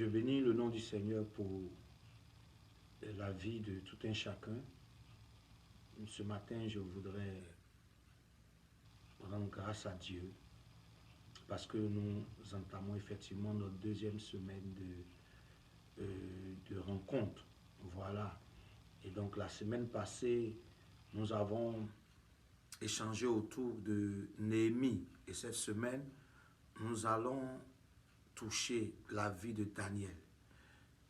Je bénis le nom du Seigneur pour la vie de tout un chacun. Ce matin, je voudrais rendre grâce à Dieu parce que nous entamons effectivement notre deuxième semaine de rencontre. Voilà. Et donc la semaine passée, nous avons échangé autour de Néhémie. Et cette semaine, nous allons toucher la vie de Daniel.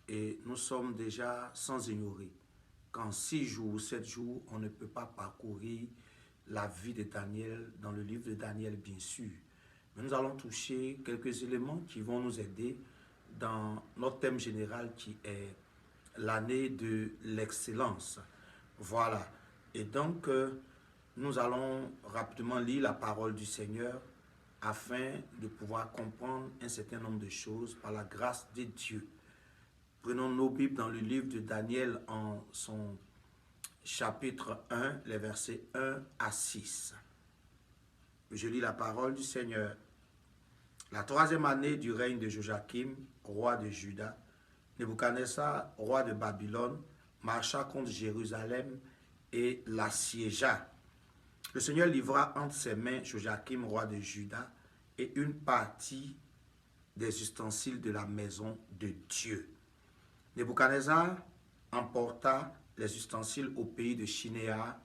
Et nous sommes déjà sans ignorer qu'en 6 jours, 7 jours, on ne peut pas parcourir la vie de Daniel dans le livre de Daniel, bien sûr. Mais nous allons toucher quelques éléments qui vont nous aider dans notre thème général qui est l'année de l'excellence. Voilà. Et donc, nous allons rapidement lire la parole du Seigneur afin de pouvoir comprendre un certain nombre de choses par la grâce de Dieu. Prenons nos Bibles dans le livre de Daniel en son chapitre 1, les versets 1 à 6. Je lis la parole du Seigneur. La 3e année du règne de Joachim, roi de Juda, Nebuchadnezzar, roi de Babylone, marcha contre Jérusalem et l'assiégea. Le Seigneur livra entre ses mains Joachim, roi de Juda, et une partie des ustensiles de la maison de Dieu. Nebuchadnezzar emporta les ustensiles au pays de Shinéar,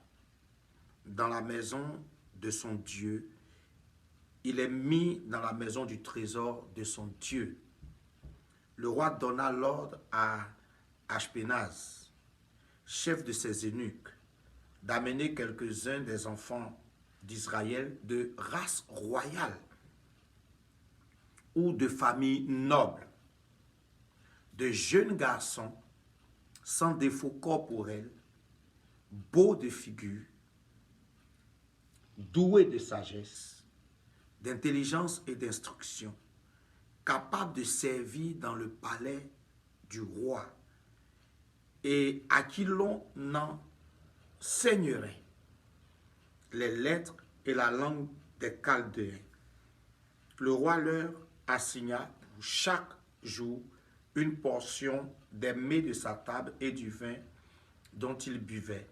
dans la maison de son Dieu. Il les mit dans la maison du trésor de son Dieu. Le roi donna l'ordre à Ashpenaz, chef de ses eunuques, d'amener quelques-uns des enfants d'Israël de race royale ou de famille noble, de jeunes garçons sans défaut corporel, beaux de figure, doués de sagesse, d'intelligence et d'instruction, capables de servir dans le palais du roi et à qui l'on enseignerait les lettres et la langue des Chaldéens. Le roi leur assigna pour chaque jour une portion des mets de sa table et du vin dont il buvait,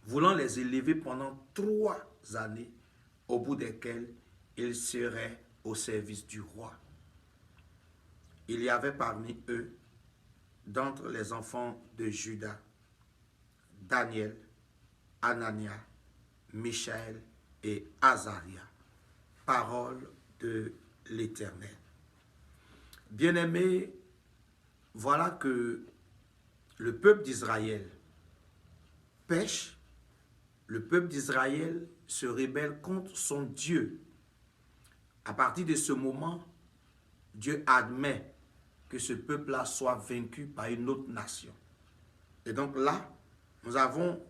voulant les élever pendant 3 années, au bout desquelles ils seraient au service du roi. Il y avait parmi eux, d'entre les enfants de Juda, Daniel, Anania, Michaël et Azaria. Parole de l'Éternel. Bien-aimés, voilà que le peuple d'Israël pêche, le peuple d'Israël se rébelle contre son Dieu. À partir de ce moment, Dieu admet que ce peuple-là soit vaincu par une autre nation. Et donc là, nous avons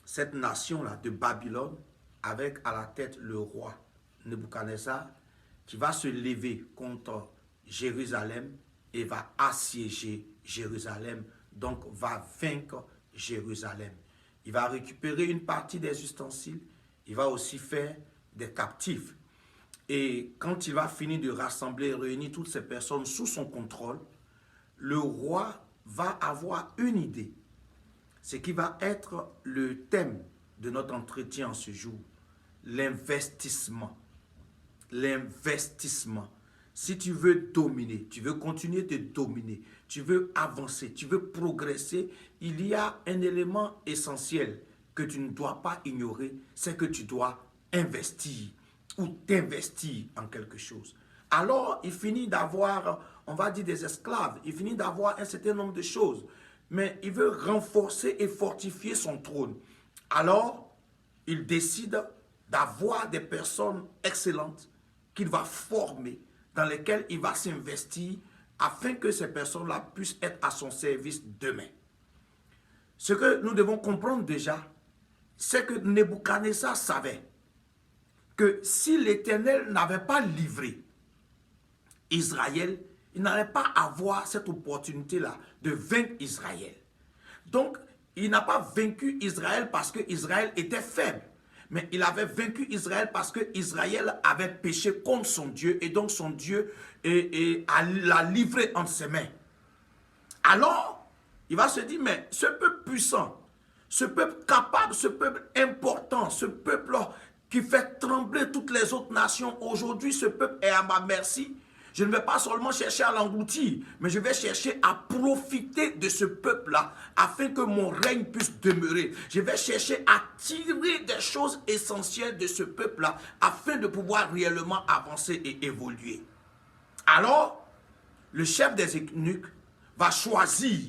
cette nation-là de Babylone avec à la tête le roi Nebuchadnezzar qui va se lever contre Jérusalem et va assiéger Jérusalem, donc va vaincre Jérusalem. Il va récupérer une partie des ustensiles, il va aussi faire des captifs. Et quand il va finir de rassembler et réunir toutes ces personnes sous son contrôle, le roi va avoir une idée. Ce qui va être le thème de notre entretien ce jour, l'investissement. L'investissement. Si tu veux dominer, tu veux continuer de dominer, tu veux avancer, tu veux progresser, il y a un élément essentiel que tu ne dois pas ignorer, c'est que tu dois investir ou t'investir en quelque chose. Alors, il finit d'avoir, on va dire des esclaves, il finit d'avoir un certain nombre de choses, mais il veut renforcer et fortifier son trône. Alors, il décide d'avoir des personnes excellentes qu'il va former, dans lesquelles il va s'investir afin que ces personnes-là puissent être à son service demain. Ce que nous devons comprendre déjà, c'est que Nebuchadnezzar savait que si l'Éternel n'avait pas livré Israël, il n'allait pas avoir cette opportunité-là de vaincre Israël. Donc, il n'a pas vaincu Israël parce que Israël était faible, mais il avait vaincu Israël parce que Israël avait péché contre son Dieu et donc son Dieu l'a livré entre ses mains. Alors, il va se dire, mais ce peuple puissant, ce peuple capable, ce peuple important, ce peuple qui fait trembler toutes les autres nations, aujourd'hui ce peuple est à ma merci. Je ne vais pas seulement chercher à l'engloutir, mais je vais chercher à profiter de ce peuple-là afin que mon règne puisse demeurer. Je vais chercher à tirer des choses essentielles de ce peuple-là afin de pouvoir réellement avancer et évoluer. Alors, le chef des eunuques va choisir,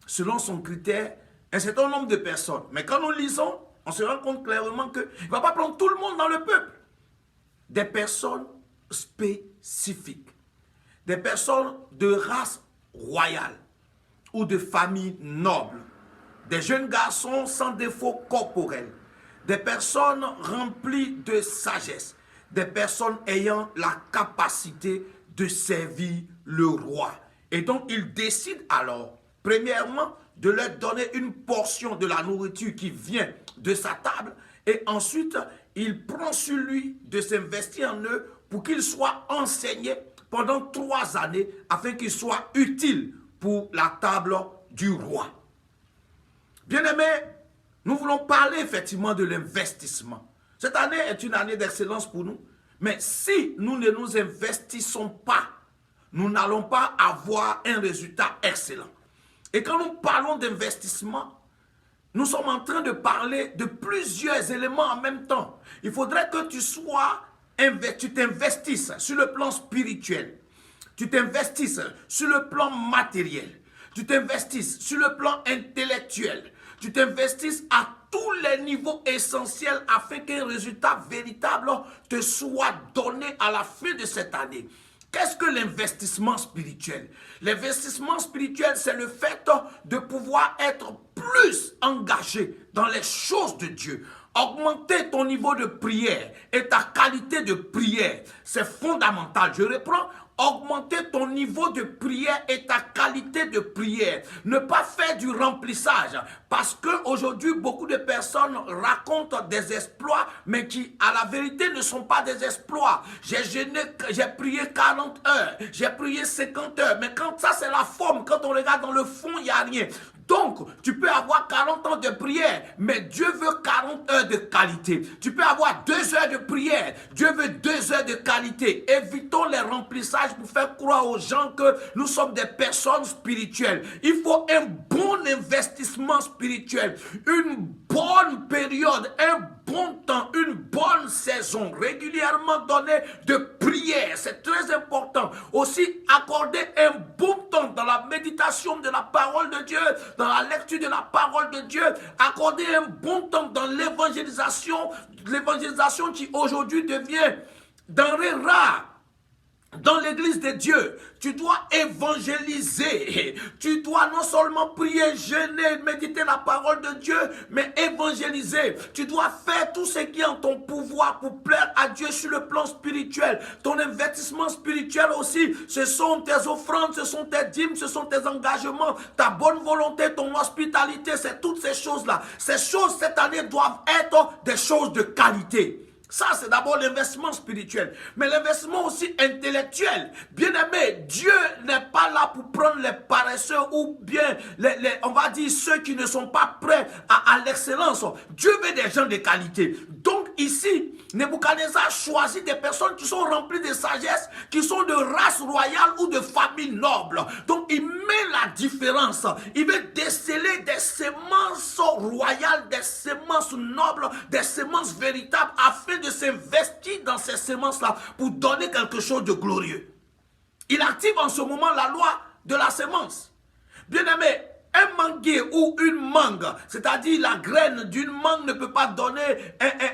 selon son critère, un certain nombre de personnes. Mais quand nous lisons, on se rend compte clairement qu'il ne va pas prendre tout le monde dans le peuple. Des personnes spécifiques. Des personnes de race royale ou de famille noble, des jeunes garçons sans défaut corporel, des personnes remplies de sagesse, des personnes ayant la capacité de servir le roi. Et donc, il décide alors, premièrement, de leur donner une portion de la nourriture qui vient de sa table, et ensuite, il prend sur lui de s'investir en eux pour qu'ils soient enseignés pendant 3 années, afin qu'ils soient utiles pour la table du roi. Bien-aimés, nous voulons parler effectivement de l'investissement. Cette année est une année d'excellence pour nous, mais si nous ne nous investissons pas, nous n'allons pas avoir un résultat excellent. Et quand nous parlons d'investissement, nous sommes en train de parler de plusieurs éléments en même temps. Il faudrait que tu t'investisses sur le plan spirituel, tu t'investisses sur le plan matériel, tu t'investisses sur le plan intellectuel, tu t'investisses à tous les niveaux essentiels afin qu'un résultat véritable te soit donné à la fin de cette année. Qu'est-ce que l'investissement spirituel? L'investissement spirituel, c'est le fait de pouvoir être plus engagé dans les choses de Dieu. Augmenter ton niveau de prière et ta qualité de prière, c'est fondamental. Je reprends. Augmenter ton niveau de prière et ta qualité de prière. Ne pas faire du remplissage. Parce qu'aujourd'hui, beaucoup de personnes racontent des exploits, mais qui, à la vérité, ne sont pas des exploits. J'ai jeûné, j'ai prié 40 heures, j'ai prié 50 heures. Mais quand ça, c'est la forme. Quand on regarde dans le fond, il n'y a rien. Donc, tu peux avoir 40 ans de prière, mais Dieu veut 40 heures de qualité. Tu peux avoir 2 heures de prière, Dieu veut 2 heures de qualité. Évitons les remplissages pour faire croire aux gens que nous sommes des personnes spirituelles. Il faut un bon investissement spirituel, une bonne période, un bon temps, une bonne saison, régulièrement donné de prière. C'est très important. Aussi, accorder un bon temps dans la méditation de la parole de Dieu, dans la lecture de la parole de Dieu, accorder un bon temps dans l'évangélisation qui aujourd'hui devient denrée rare. Dans l'église de Dieu, tu dois évangéliser. Tu dois non seulement prier, jeûner, méditer la parole de Dieu, mais évangéliser. Tu dois faire tout ce qui est en ton pouvoir pour plaire à Dieu sur le plan spirituel. Ton investissement spirituel aussi, ce sont tes offrandes, ce sont tes dîmes, ce sont tes engagements, ta bonne volonté, ton hospitalité, c'est toutes ces choses-là. Ces choses cette année doivent être des choses de qualité. Ça, c'est d'abord l'investissement spirituel. Mais l'investissement aussi intellectuel. Bien-aimé, Dieu n'est pas là pour prendre les paresseux ou bien, on va dire, ceux qui ne sont pas prêts à l'excellence. Dieu veut des gens de qualité. Donc ici, Nebuchadnezzar choisit des personnes qui sont remplies de sagesse, qui sont de race royale ou de famille noble. Donc il met la différence. Il veut déceler des semences royales, des semences nobles, des semences véritables, afin de s'investir dans ces semences-là pour donner quelque chose de glorieux. Il active en ce moment la loi de la semence. Bien-aimé, un manguier ou une mangue, c'est-à-dire la graine d'une mangue ne peut pas donner,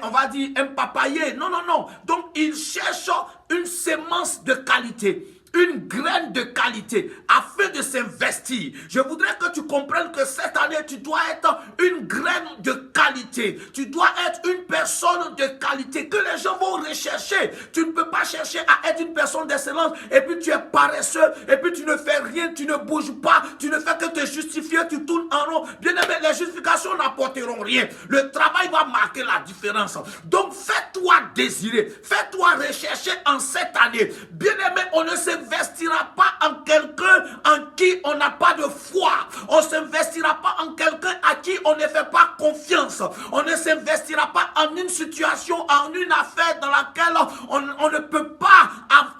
on va dire, un papayer. Non, non, non. Donc, il cherche une semence de qualité, une graine de qualité, afin train de s'investir. Je voudrais que tu comprennes que cette année, tu dois être une graine de qualité. Tu dois être une personne de qualité que les gens vont rechercher. Tu ne peux pas chercher à être une personne d'excellence et puis tu es paresseux et puis tu ne fais rien, tu ne bouges pas, tu ne fais que te justifier, tu tournes en rond. Bien aimé, les justifications n'apporteront rien. Le travail va marquer la différence. Donc fais-toi désirer, fais-toi rechercher en cette année. Bien aimé, on ne s'investira pas en quelqu'un en qui on n'a pas de foi. On ne s'investira pas en quelqu'un à qui on ne fait pas confiance. On ne s'investira pas en une situation, en une affaire dans laquelle on ne peut pas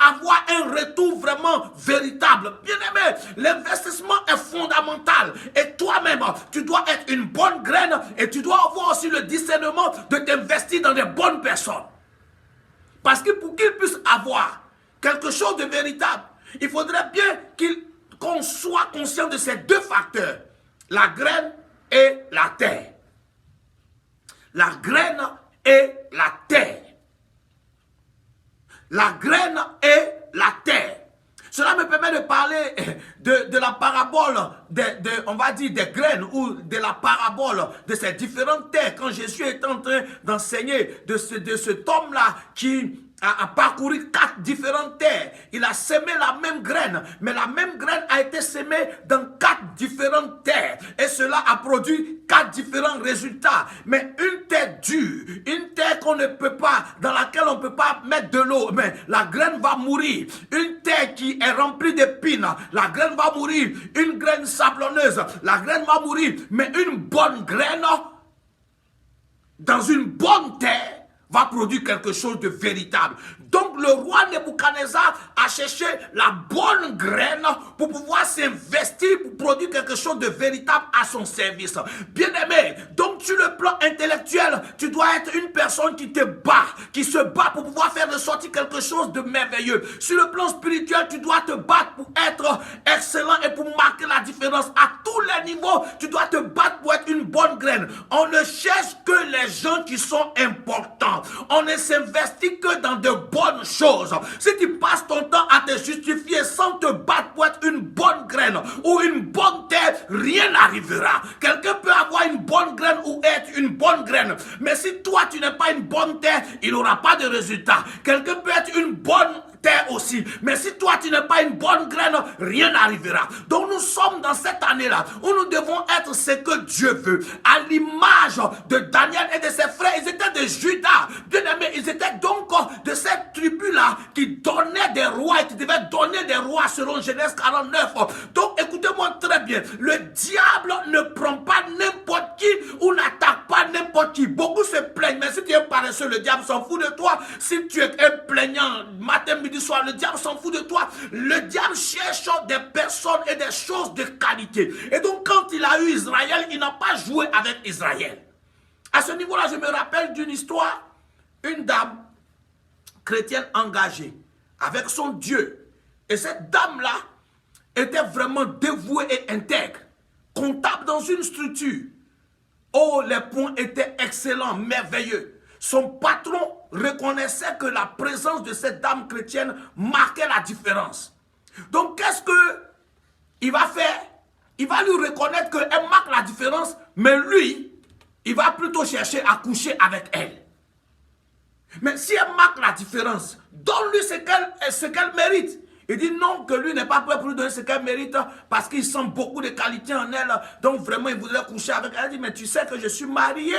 avoir un retour vraiment véritable. Bien aimé, l'investissement est fondamental. Et toi-même, tu dois être une bonne graine et tu dois avoir aussi le discernement de t'investir dans des bonnes personnes. Parce que pour qu'ils puissent avoir quelque chose de véritable, il faudrait bien qu'on soit conscient de ces deux facteurs, la graine et la terre. La graine et la terre. La graine et la terre. Cela me permet de parler de la parabole, on va dire des graines ou de la parabole de ces différentes terres. Quand Jésus est en train d'enseigner de cet homme-là qui a parcouru 4 différentes terres. Il a semé la même graine, mais la même graine a été semée dans 4 différentes terres. Et cela a produit 4 différents résultats. Mais une terre dure, une terre qu'on ne peut pas, dans laquelle on ne peut pas mettre de l'eau, mais la graine va mourir. Une terre qui est remplie d'épines, la graine va mourir. Une graine sablonneuse, la graine va mourir. Mais une bonne graine, dans une bonne terre, va produire quelque chose de véritable. Donc le roi Nebuchadnezzar a cherché la bonne graine pour pouvoir s'investir, pour produire quelque chose de véritable à son service. Bien aimé, donc sur le plan intellectuel, tu dois être une personne qui te bat, qui se bat pour pouvoir faire de sortir quelque chose de merveilleux. Sur le plan spirituel, tu dois te battre pour être excellent et pour marquer la différence. À tous les niveaux, tu dois te battre pour être une bonne graine. On ne cherche que les gens qui sont importants. On ne s'investit que dans de bonnes choses. Si tu passes ton temps à te justifier sans te battre pour être une bonne graine ou une bonne terre, rien n'arrivera. Quelqu'un peut avoir une bonne graine ou être une bonne graine. Mais si toi tu n'es pas une bonne terre, il n'aura pas de résultat. Quelqu'un peut être une bonne terre aussi. Mais si toi tu n'es pas une bonne graine, rien n'arrivera. Donc nous sommes dans cette année-là où nous devons être ce que Dieu veut. À l'image de Daniel et de ses frères, ils étaient de Juda. Bien aimés, ils étaient donc de cette tribu-là qui donnait des rois et qui devait donner des rois selon Genèse 49. Donc écoutez-moi très bien. Le diable ne prend pas n'importe qui ou n'attaque pas n'importe qui. Beaucoup se plaignent, mais si tu es paresseux, le diable s'en fout de toi. Si tu es un plaignant matin, midi, soir, le diable s'en fout de toi. Le diable cherche des personnes et des choses de qualité. Et donc quand il a eu Israël, il n'a pas joué avec Israël. À ce niveau-là, je me rappelle d'une histoire. Une dame chrétienne engagée avec son Dieu. Et cette dame-là était vraiment dévouée et intègre. Comptable dans une structure. Oh, les points étaient excellents, merveilleux. Son patron reconnaissait que la présence de cette dame chrétienne marquait la différence. Donc, qu'est-ce qu'il va faire? Il va lui reconnaître qu'elle marque la différence, mais lui, il va plutôt chercher à coucher avec elle. Mais si elle marque la différence, donne-lui ce qu'elle mérite. Il dit non, que lui n'est pas prêt pour lui donner ce qu'elle mérite parce qu'il sent beaucoup de qualité en elle. Donc vraiment, il voudrait coucher avec elle. Elle dit, mais tu sais que je suis marié.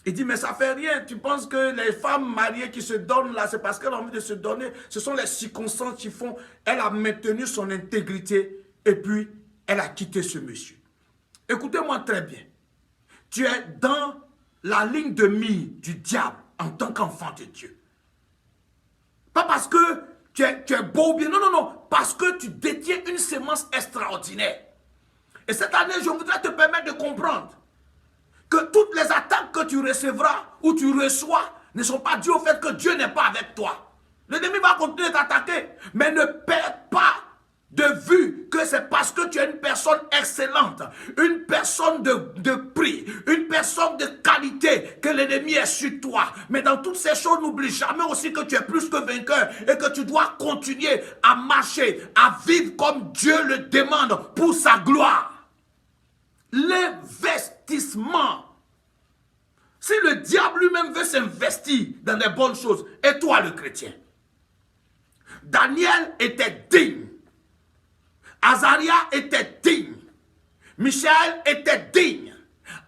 Il dit, mais ça fait rien. Tu penses que les femmes mariées qui se donnent là, c'est parce qu'elles ont envie de se donner. Ce sont les circonstances qui font. Elle a maintenu son intégrité et puis elle a quitté ce monsieur. Écoutez-moi très bien. Tu es dans la ligne de mire du diable en tant qu'enfant de Dieu. Pas parce que tu es beau ou bien. Non, non, non. Parce que tu détiens une sémence extraordinaire. Et cette année, je voudrais te permettre de comprendre que toutes les attaques que tu recevras ou tu reçois ne sont pas dues au fait que Dieu n'est pas avec toi. L'ennemi va continuer de t'attaquer. Mais ne perds pas de vue que que c'est parce que tu es une personne excellente, une personne de prix, une personne de qualité que l'ennemi est sur toi. Mais dans toutes ces choses, n'oublie jamais aussi que tu es plus que vainqueur et que tu dois continuer à marcher, à vivre comme Dieu le demande pour sa gloire. L'investissement. Si le diable lui-même veut s'investir dans des bonnes choses, et toi le chrétien, Daniel était digne. Azaria était digne. Michel était digne.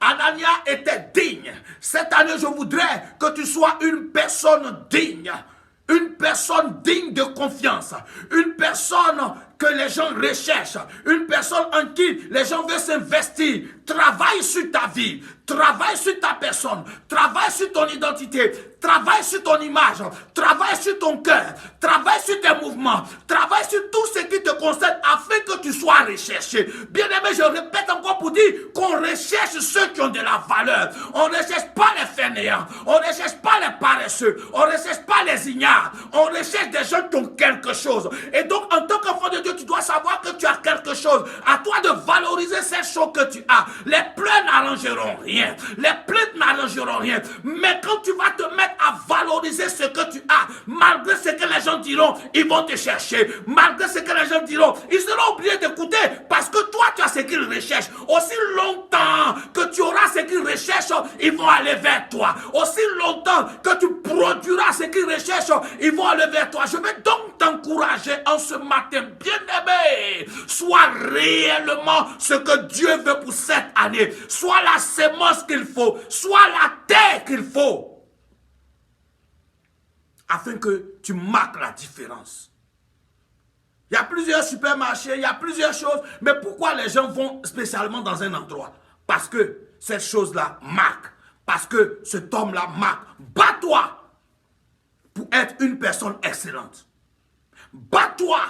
Anania était digne. Cette année, je voudrais que tu sois une personne digne. Une personne digne de confiance. Une personne que les gens recherchent. Une personne en qui les gens veulent s'investir. Travaille sur ta vie. Travaille sur ta personne. Travaille sur ton identité. Travaille sur ton image. Travaille sur ton cœur. Travaille sur tes mouvements. Travaille sur tout ce qui te concerne afin que tu sois recherché. Bien aimé, je répète encore pour dire qu'on recherche ceux qui ont de la valeur. On ne recherche pas les fainéants. On ne recherche pas les paresseux. On ne recherche pas les ignares. On recherche des gens qui ont quelque chose. Et donc, en tant qu'enfant de Dieu, tu dois savoir que tu as quelque chose. À toi de valoriser ces choses que tu as. Les pleurs n'arrangeront rien. Les plaintes n'arrangeront rien. Mais quand tu vas te mettre à valoriser ce que tu as, malgré ce que les gens diront, ils vont te chercher. Malgré ce que les gens diront, ils seront obligés d'écouter parce que toi, tu as ce qu'ils recherchent. Aussi longtemps que tu auras ce qu'ils recherchent, ils vont aller vers toi. Aussi longtemps que tu produiras ce qu'ils recherchent, ils vont aller vers toi. Je vais donc t'encourager en ce matin, bien-aimé. Sois réellement ce que Dieu veut pour cette année. Sois la sémence qu'il faut. Sois la terre qu'il faut. Afin que tu marques la différence. Il y a plusieurs supermarchés, il y a plusieurs choses. Mais pourquoi les gens vont spécialement dans un endroit? Parce que cette chose-là marque. Parce que cet homme-là marque. Bats-toi pour être une personne excellente. Bats-toi.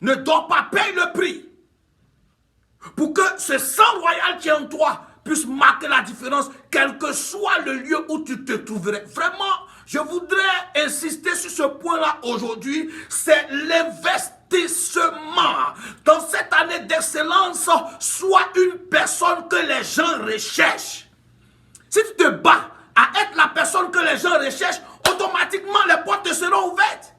Ne dors pas, paye le prix. Pour que ce sang royal qui est en toi puisse marquer la différence, quel que soit le lieu où tu te trouverais. Vraiment, je voudrais insister sur ce point-là aujourd'hui, c'est l'investissement. Dans cette année d'excellence, sois une personne que les gens recherchent. Si tu te bats à être la personne que les gens recherchent, automatiquement les portes te seront ouvertes.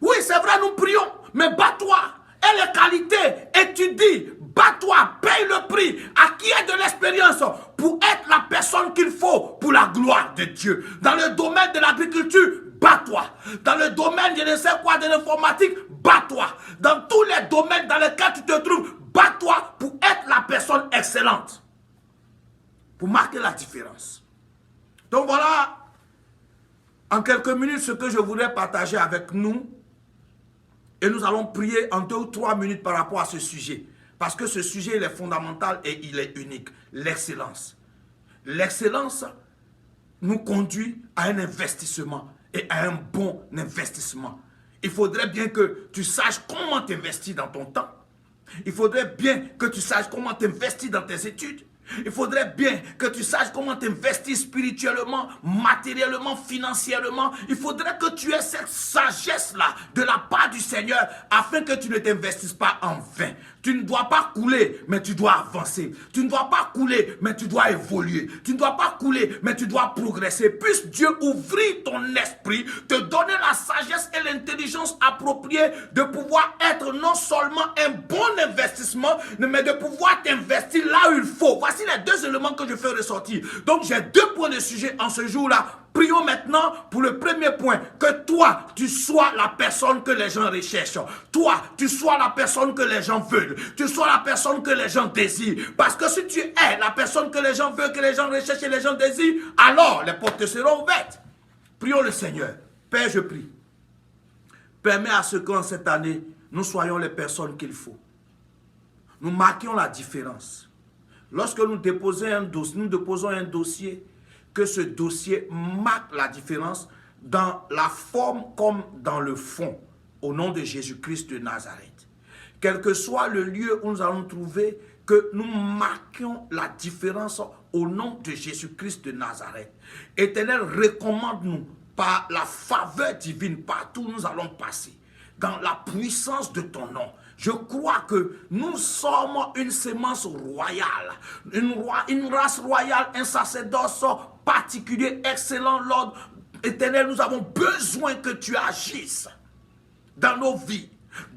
Oui, c'est vrai, nous prions, mais bats-toi. Et les qualités, étudie, bats-toi, paye le prix, acquiert de l'expérience pour être la personne qu'il faut pour la gloire de Dieu. Dans le domaine de l'agriculture, bats-toi. Dans le domaine, je ne sais quoi, de l'informatique, bats-toi. Dans tous les domaines dans lesquels tu te trouves, bats-toi pour être la personne excellente. Pour marquer la différence. Donc voilà, en quelques minutes, ce que je voudrais partager avec nous. Et nous allons prier en 2 ou 3 minutes par rapport à ce sujet. Parce que ce sujet, il est fondamental et il est unique. L'excellence. L'excellence nous conduit à un investissement et à un bon investissement. Il faudrait bien que tu saches comment t'investir dans ton temps. Il faudrait bien que tu saches comment t'investir dans tes études. Il faudrait bien que tu saches comment t'investir spirituellement, matériellement, financièrement. Il faudrait que tu aies cette sagesse-là de la part du Seigneur afin que tu ne t'investisses pas en vain. Tu ne dois pas couler, mais tu dois avancer. Tu ne dois pas couler, mais tu dois évoluer. Tu ne dois pas couler, mais tu dois progresser. Puisse Dieu ouvrir ton esprit, te donner la sagesse et l'intelligence appropriée de pouvoir être non seulement un bon investissement, mais de pouvoir t'investir là où il faut. Voici les 2 éléments que je fais ressortir. Donc j'ai 2 points de sujet en ce jour-là. Prions maintenant pour le premier point, que toi, tu sois la personne que les gens recherchent. Toi, tu sois la personne que les gens veulent. Tu sois la personne que les gens désirent. Parce que si tu es la personne que les gens veulent, que les gens recherchent et les gens désirent, alors les portes te seront ouvertes. Prions le Seigneur. Père, je prie. Permets à ce qu'en cette année, nous soyons les personnes qu'il faut. Nous marquions la différence. Lorsque nous déposons un dossier, que ce dossier marque la différence dans la forme comme dans le fond, au nom de Jésus-Christ de Nazareth. Quel que soit le lieu où nous allons trouver, que nous marquions la différence au nom de Jésus-Christ de Nazareth. Éternel, recommande-nous par la faveur divine, partout où nous allons passer, dans la puissance de ton nom. Je crois que nous sommes une sémence royale, une race royale, un sacerdoce particulier, excellent, Lord éternel. Nous avons besoin que tu agisses dans nos vies.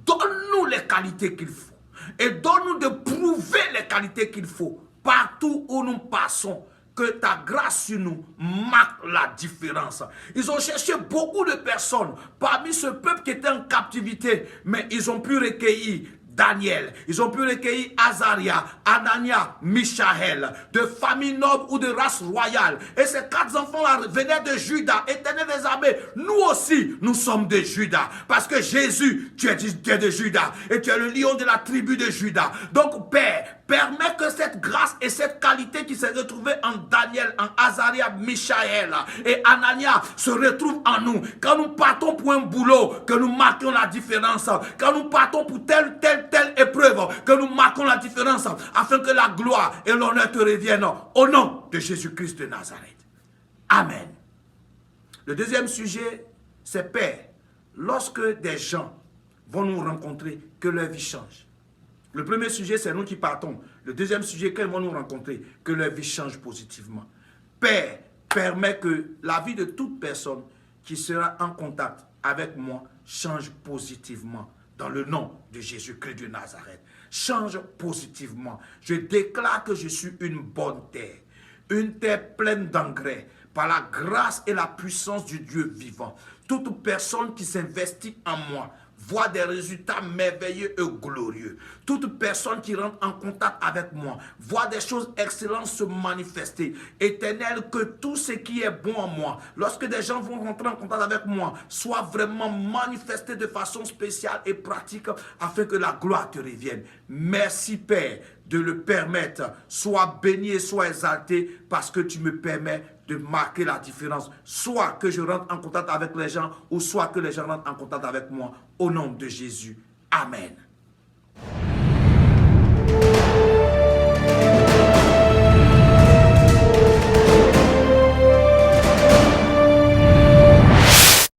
Donne-nous les qualités qu'il faut et donne-nous de prouver les qualités qu'il faut partout où nous passons. Que ta grâce sur nous marque la différence. Ils ont cherché beaucoup de personnes parmi ce peuple qui était en captivité, mais ils ont pu recueillir Daniel, ils ont pu recueillir Azaria, Anania, Michaël, de famille noble ou de race royale. Et ces 4 enfants-là venaient de Juda, éternel des armées. Nous aussi, nous sommes de Juda. Parce que Jésus, tu es de Juda. Et tu es le lion de la tribu de Juda. Donc, Père, permets que cette grâce et cette qualité qui s'est retrouvée en Daniel, en Azaria, Michaël et Anania se retrouvent en nous. Quand nous partons pour un boulot, que nous marquons la différence. Quand nous partons pour telle épreuve, que nous marquons la différence, afin que la gloire et l'honneur te reviennent au nom de Jésus-Christ de Nazareth. Amen. Le deuxième sujet, c'est Père, lorsque des gens vont nous rencontrer, que leur vie change. Le premier sujet, c'est nous qui partons. Le deuxième sujet, quand ils vont nous rencontrer, que leur vie change positivement. Père, permet que la vie de toute personne qui sera en contact avec moi change positivement. Dans le nom de Jésus-Christ de Nazareth. Change positivement. Je déclare que je suis une bonne terre. Une terre pleine d'engrais. Par la grâce et la puissance du Dieu vivant. Toute personne qui s'investit en moi voit des résultats merveilleux et glorieux. Toute personne qui rentre en contact avec moi voit des choses excellentes se manifester. Éternel, que tout ce qui est bon en moi, lorsque des gens vont rentrer en contact avec moi, soit vraiment manifesté de façon spéciale et pratique afin que la gloire te revienne. Merci Père de le permettre. Sois béni et sois exalté parce que tu me permets de marquer la différence. Soit que je rentre en contact avec les gens ou soit que les gens rentrent en contact avec moi. Au nom de Jésus. Amen.